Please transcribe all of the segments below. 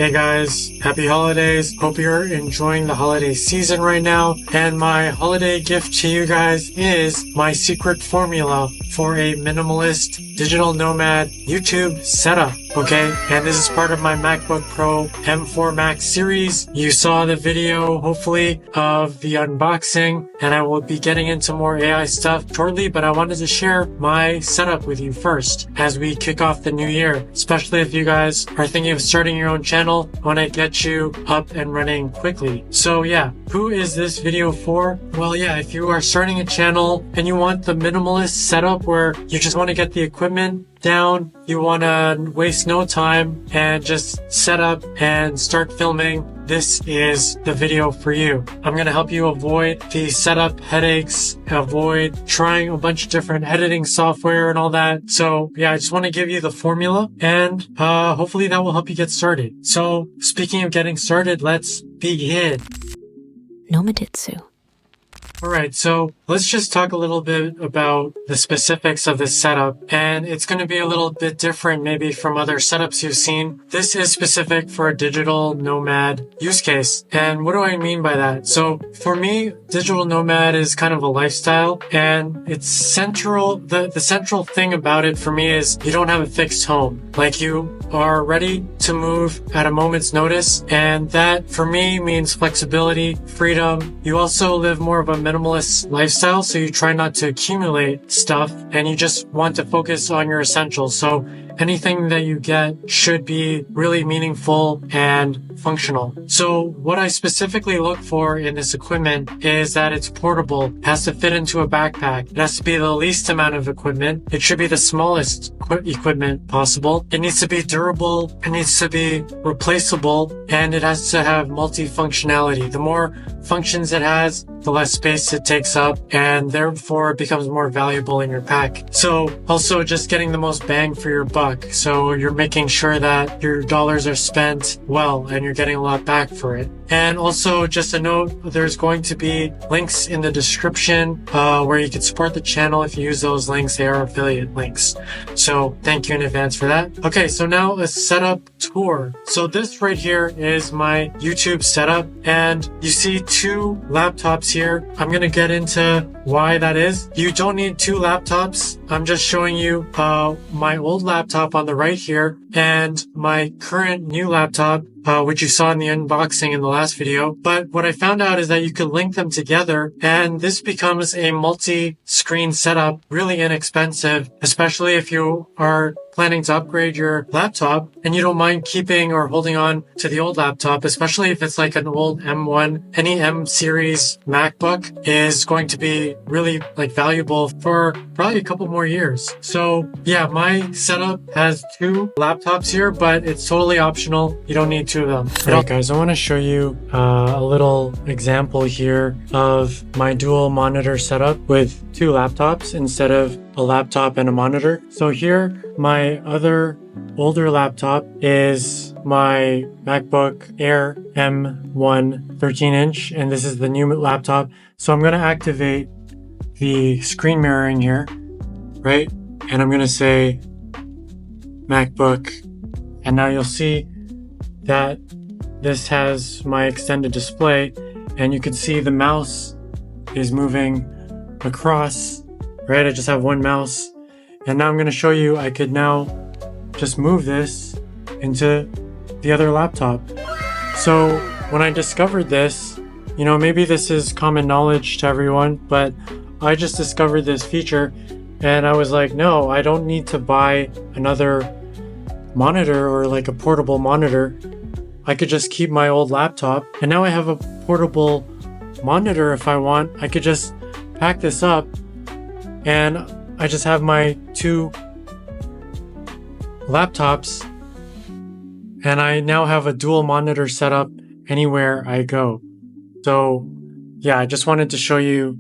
Hey guys, happy holidays. Hope you're enjoying the holiday season right now. And my holiday gift to you guys is my secret formula for a minimalist digital nomad YouTube setup. Okay, and this is part of my MacBook Pro M4 Max series. You saw the video, hopefully, of the unboxing, and I will be getting into more AI stuff shortly, but I wanted to share my setup with you first as we kick off the new year, especially if you guys are thinking of starting your own channel. I want to get you up and running quickly. So yeah, who is this video for? Well, yeah, if you are starting a channel and you want the minimalist setup where you just want to get the equipment down, you want to waste no time and just set up and start filming, this is the video for you. I'm going to help you avoid the setup headaches, avoid trying a bunch of different editing software and all that. So yeah, I just want to give you the formula and hopefully that will help you get started. So speaking of getting started, let's begin. Nomaditsu. Alright, so let's just talk a little bit about the specifics of this setup, and it's going to be a little bit different maybe from other setups you've seen. This is specific for a digital nomad use case, and what do I mean by that? So for me, digital nomad is kind of a lifestyle, and it's central, the central thing about it for me is you don't have a fixed home. Like you are ready to move at a moment's notice, and that for me means flexibility, freedom. You also live more of a minimalist lifestyle, so you try not to accumulate stuff and you just want to focus on your essentials. So anything that you get should be really meaningful and functional. So what I specifically look for in this equipment is that it's portable. It has to fit into a backpack. It has to be the least amount of equipment. It should be the smallest equipment possible. It needs to be durable. It needs to be replaceable, and it has to have multifunctionality. The more functions it has, the less space it takes up, and therefore it becomes more valuable in your pack. So also just getting the most bang for your buck. So you're making sure that your dollars are spent well and you're getting a lot back for it. And also just a note, there's going to be links in the description where you can support the channel if you use those links. They are affiliate links. So thank you in advance for that. Okay, so now a setup tour. So this right here is my YouTube setup, and you see two laptops here. I'm going to get into why that is. You don't need two laptops. I'm just showing you my old laptop on the right here and my current new laptop, which you saw in the unboxing in the last video. But what I found out is that you could link them together, and this becomes a multi-screen setup, really inexpensive, especially if you are planning to upgrade your laptop and you don't mind keeping or holding on to the old laptop, especially if it's like an old M1. Any M series MacBook is going to be really like valuable for probably a couple more years. So yeah, my setup has two laptops here, but it's totally optional. You don't need two of them. Alright guys, I want to show you a little example here of my dual monitor setup with two laptops instead of a laptop and a monitor. So here, my other older laptop is my MacBook Air M1 13-inch, and this is the new laptop. So I'm going to activate the screen mirroring here, right? And I'm going to say MacBook, and now you'll see that this has my extended display, and you can see the mouse is moving across, right? I just have one mouse, and now I'm going to show you I could now just move this into the other laptop. So when I discovered this, you know, maybe this is common knowledge to everyone, but I just discovered this feature and I was like, no, I don't need to buy another monitor or like a portable monitor. I could just keep my old laptop, and now I have a portable monitor if I want. I could just pack this up and I just have my two laptops, and I now have a dual monitor setup anywhere I go. So yeah, I just wanted to show you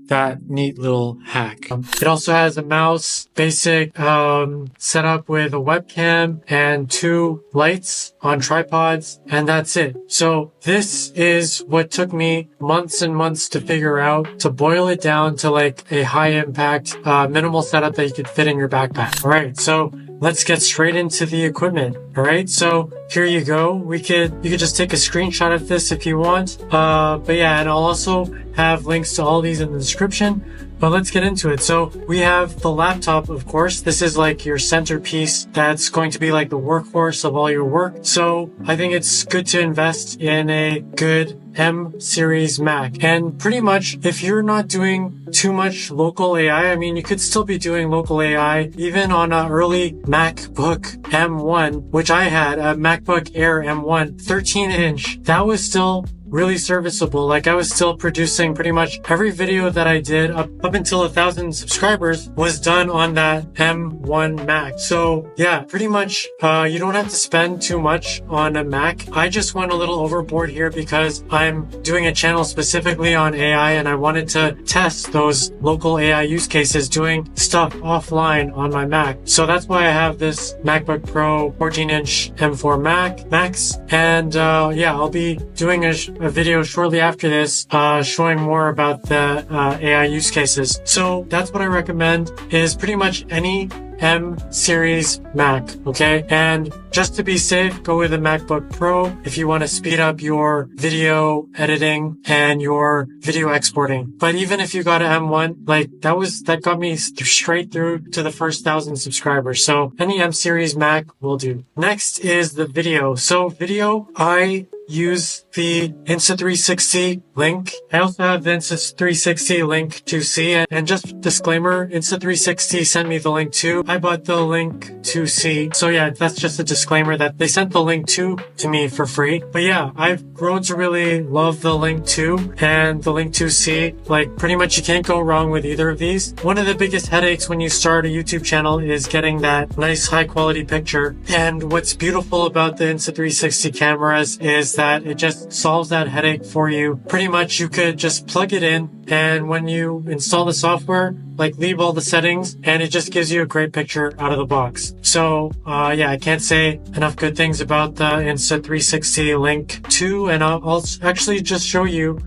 that neat little hack. It also has a mouse, basic setup with a webcam and two lights on tripods, and that's it. So this is what took me months and months to figure out, to boil it down to like a high impact, minimal setup that you could fit in your backpack. All right, so let's get straight into the equipment. All right, so here you go. You could just take a screenshot of this if you want. But yeah, and I'll also have links to all these in the description. But let's get into it. So we have the laptop, of course. This is like your centerpiece that's going to be like the workhorse of all your work. So I think it's good to invest in a good M series Mac. And pretty much if you're not doing too much local AI, I mean, you could still be doing local AI even on an early MacBook M1, which I had, a MacBook Air M1, 13-inch. That was still really serviceable. Like I was still producing pretty much every video that I did up until 1,000 subscribers was done on that M1 Mac. So yeah, pretty much, you don't have to spend too much on a Mac. I just went a little overboard here because I'm doing a channel specifically on AI and I wanted to test those local AI use cases doing stuff offline on my Mac. So that's why I have this MacBook Pro 14-inch M4 Max. And yeah, I'll be doing a video shortly after this showing more about the AI use cases. So that's what I recommend is pretty much any M series Mac, okay? And just to be safe, go with a MacBook Pro if you want to speed up your video editing and your video exporting. But even if you got an M1, like that got me straight through to the first 1,000 subscribers. So any M series Mac will do. Next is the video. So video, I use the Insta360 link. I also have the Insta360 link to see. And just disclaimer, Insta360 sent me the link too. I bought the link to see. So yeah, that's just a disclaimer that they sent the link to me for free. But yeah, I've grown to really love the link 2 and the link 2C. Like pretty much you can't go wrong with either of these. One of the biggest headaches when you start a YouTube channel is getting that nice high quality picture. And what's beautiful about the Insta360 cameras is that it just solves that headache for you. Pretty much you could just plug it in and when you install the software, like leave all the settings and it just gives you a great picture out of the box. So yeah, I can't say enough good things about the Insta360 Link 2 and I'll actually just show you.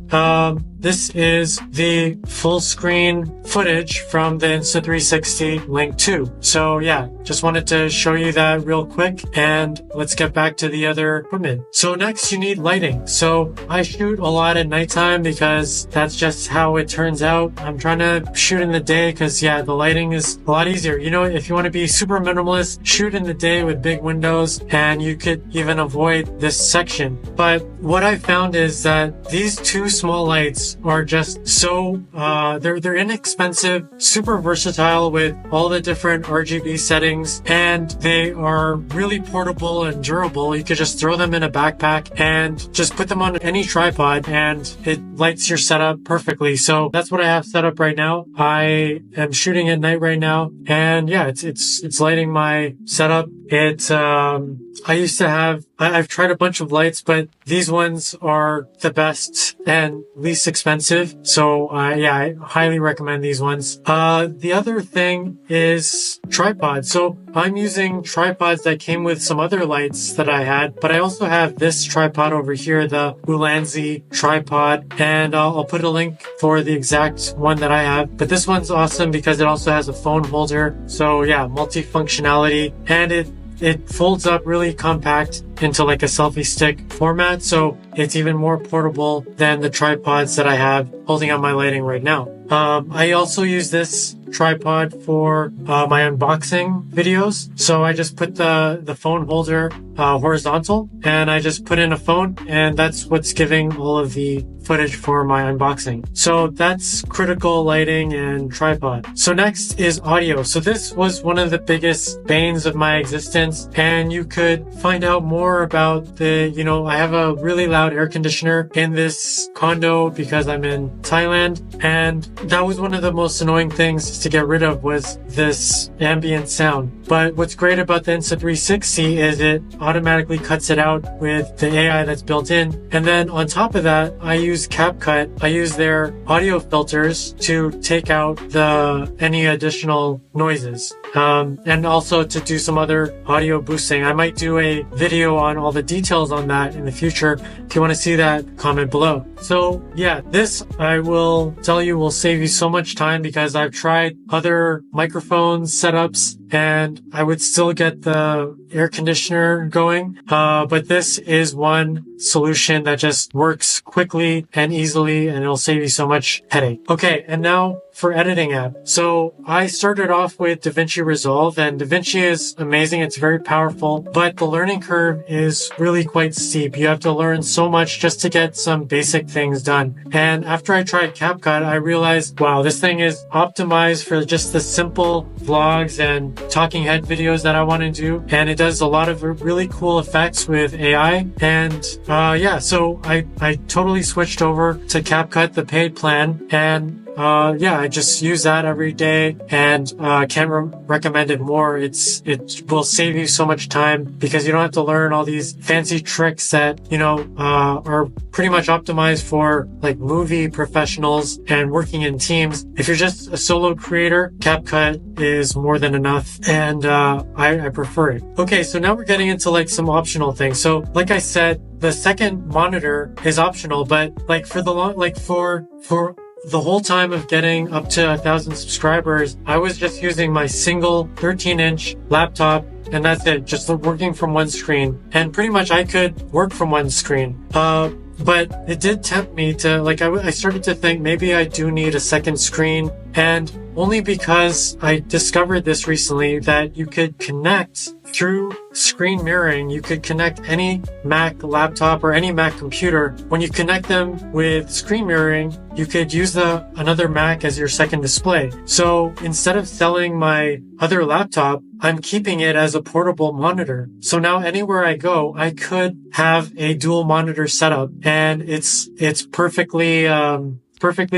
This is the full screen footage from the Insta360 Link 2. So yeah, just wanted to show you that real quick and let's get back to the other equipment. So next you need lighting. So I shoot a lot at nighttime because that's just how it turns out. I'm trying to shoot in the day because yeah, the lighting is a lot easier. You know, if you want to be super minimalist, shoot in the day with big windows and you could even avoid this section. But what I found is that these two small lights are just so they're inexpensive, super versatile with all the different RGB settings, and they are really portable and durable. You could just throw them in a backpack and just put them on any tripod and it lights your setup perfectly. So that's what I have set up right now. I am shooting at night right now and yeah, it's lighting my setup. I've tried a bunch of lights, but these ones are the best and least expensive. So, yeah, I highly recommend these ones. The other thing is tripods. So I'm using tripods that came with some other lights that I had, but I also have this tripod over here, the Ulanzi tripod, and I'll put a link for the exact one that I have. But this one's awesome because it also has a phone holder. So yeah, multi-functionality, and it folds up really compact into like a selfie stick format. So it's even more portable than the tripods that I have holding on my lighting right now. I also use this tripod for my unboxing videos. So I just put the phone holder horizontal and I just put in a phone and that's what's giving all of the footage for my unboxing. So that's critical lighting and tripod. So next is audio. So this was one of the biggest banes of my existence, and you could find out more about I have a really loud air conditioner in this condo because I'm in Thailand, and that was one of the most annoying things to get rid of was this ambient sound. But what's great about the Insta360 is it automatically cuts it out with the AI that's built in. And then on top of that, I use CapCut. I use their audio filters to take out any additional noises. And also to do some other audio boosting. I might do a video on all the details on that in the future. If you want to see that, comment below. So yeah, this I will tell you will save you so much time because I've tried other microphone setups and I would still get the air conditioner going. But this is one solution that just works quickly and easily, and it'll save you so much headache. Okay, and now for editing app. So I started off with DaVinci Resolve, and DaVinci is amazing. It's very powerful, but the learning curve is really quite steep. You have to learn so much just to get some basic things done. And after I tried CapCut, I realized, wow, this thing is optimized for just the simple vlogs and talking head videos that I want to do. And it does a lot of really cool effects with AI. And yeah, so I totally switched over to CapCut, the paid plan. And yeah, I just use that every day, and can't recommend it more. It will save you so much time because you don't have to learn all these fancy tricks that, you know, are pretty much optimized for like movie professionals and working in teams. If you're just a solo creator, CapCut is more than enough, and I prefer it. Okay, so now we're getting into like some optional things. So like I said, the second monitor is optional, but like for the whole time of getting up to 1,000 subscribers, I was just using my single 13-inch laptop, and that's it, just working from one screen. And pretty much I could work from one screen. But it did tempt me to, like, I started to think maybe I do need a second screen, and only because I discovered this recently that you could connect through screen mirroring. You could connect any Mac laptop or any Mac computer. When you connect them with screen mirroring, you could use another Mac as your second display. So instead of selling my other laptop, I'm keeping it as a portable monitor. So now anywhere I go, I could have a dual monitor setup, and it's perfectly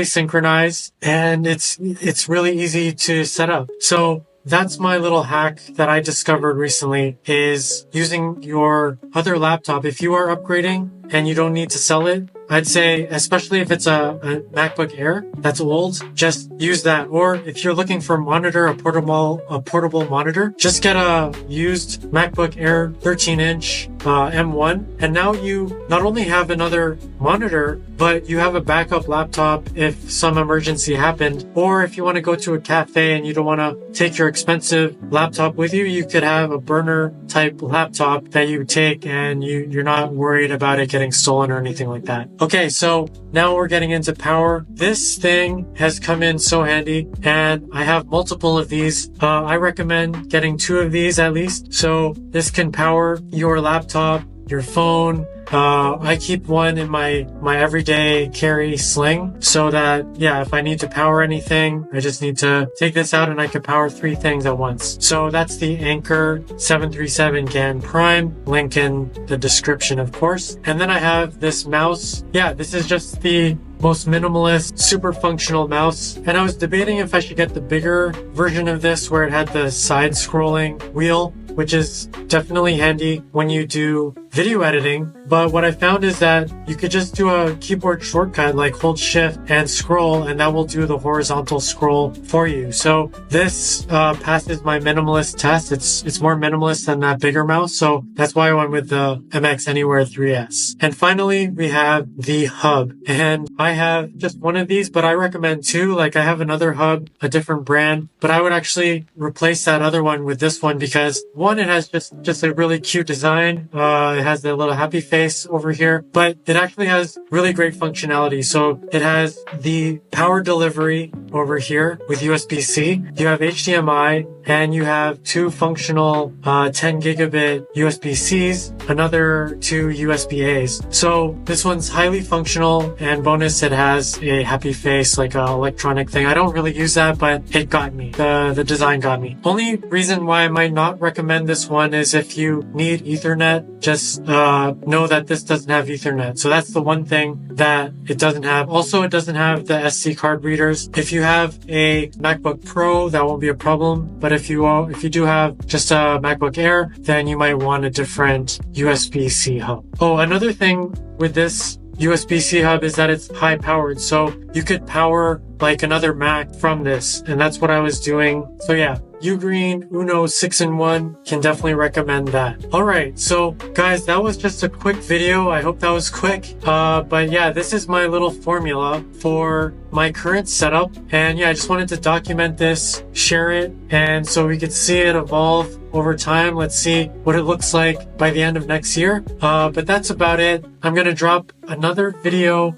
synchronized, and it's really easy to set up. So that's my little hack that I discovered recently, is using your other laptop. If you are upgrading and you don't need to sell it, I'd say, especially if it's a MacBook Air that's old, just use that. Or if you're looking for a monitor, a portable monitor, just get a used MacBook Air 13-inch M1. And now you not only have another monitor, but you have a backup laptop if some emergency happened. Or if you want to go to a cafe and you don't want to take your expensive laptop with you, you could have a burner type laptop that you take, and you're not worried about it getting stolen or anything like that. Okay, so now we're getting into power. This thing has come in so handy, and I have multiple of these. I recommend getting 2 of these at least. So this can power your laptop, your phone. I keep one in my everyday carry sling, so that, yeah, if I need to power anything, I just need to take this out and I can power 3 things at once. So that's the Anker 737 GAN Prime, link in the description, of course. And then I have this mouse. Yeah, this is just the most minimalist, super functional mouse. And I was debating if I should get the bigger version of this, where it had the side scrolling wheel, which is definitely handy when you do video editing. But what I found is that you could just do a keyboard shortcut, like hold shift and scroll, and that will do the horizontal scroll for you. So this passes my minimalist test. It's more minimalist than that bigger mouse. So that's why I went with the MX Anywhere 3S. And finally, we have the hub. And I have just one of these, but I recommend 2. Like, I have another hub, a different brand, but I would actually replace that other one with this one, because one, it has just a really cute design. It has the little happy face over here, but it actually has really great functionality. So it has the power delivery over here with USB-C. You have HDMI, and you have 2 functional 10 gigabit USB-Cs, another 2 USB-As. So this one's highly functional, and bonus, it has a happy face, like a electronic thing. I don't really use that, but it got me. The design got me. Only reason why I might not recommend this one is if you need Ethernet, just know that this doesn't have Ethernet. So that's the one thing that it doesn't have. Also, it doesn't have the SD card readers. If you have a MacBook Pro, that won't be a problem. But if you do have just a MacBook Air, then you might want a different USB-C hub. Oh, another thing with this USB-C hub is that it's high powered. So you could power like another Mac from this. And that's what I was doing. So yeah, Ugreen Uno 6-in-1, can definitely recommend that. Alright, so guys, that was just a quick video. I hope that was quick. But yeah, this is my little formula for my current setup. And yeah, I just wanted to document this, share it, and so we could see it evolve over time. Let's see what it looks like by the end of next year. But that's about it. I'm going to drop another video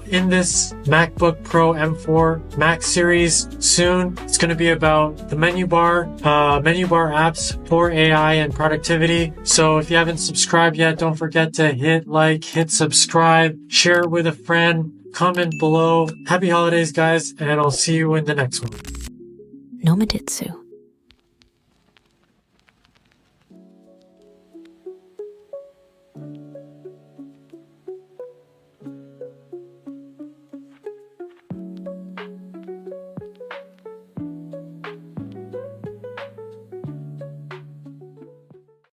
in this MacBook Pro M4 Max series soon. It's going to be about the menu bar apps for AI and productivity. So if you haven't subscribed yet, don't forget to hit like, hit subscribe, share it with a friend, comment below. Happy holidays, guys, and I'll see you in the next one. Nomaditsu.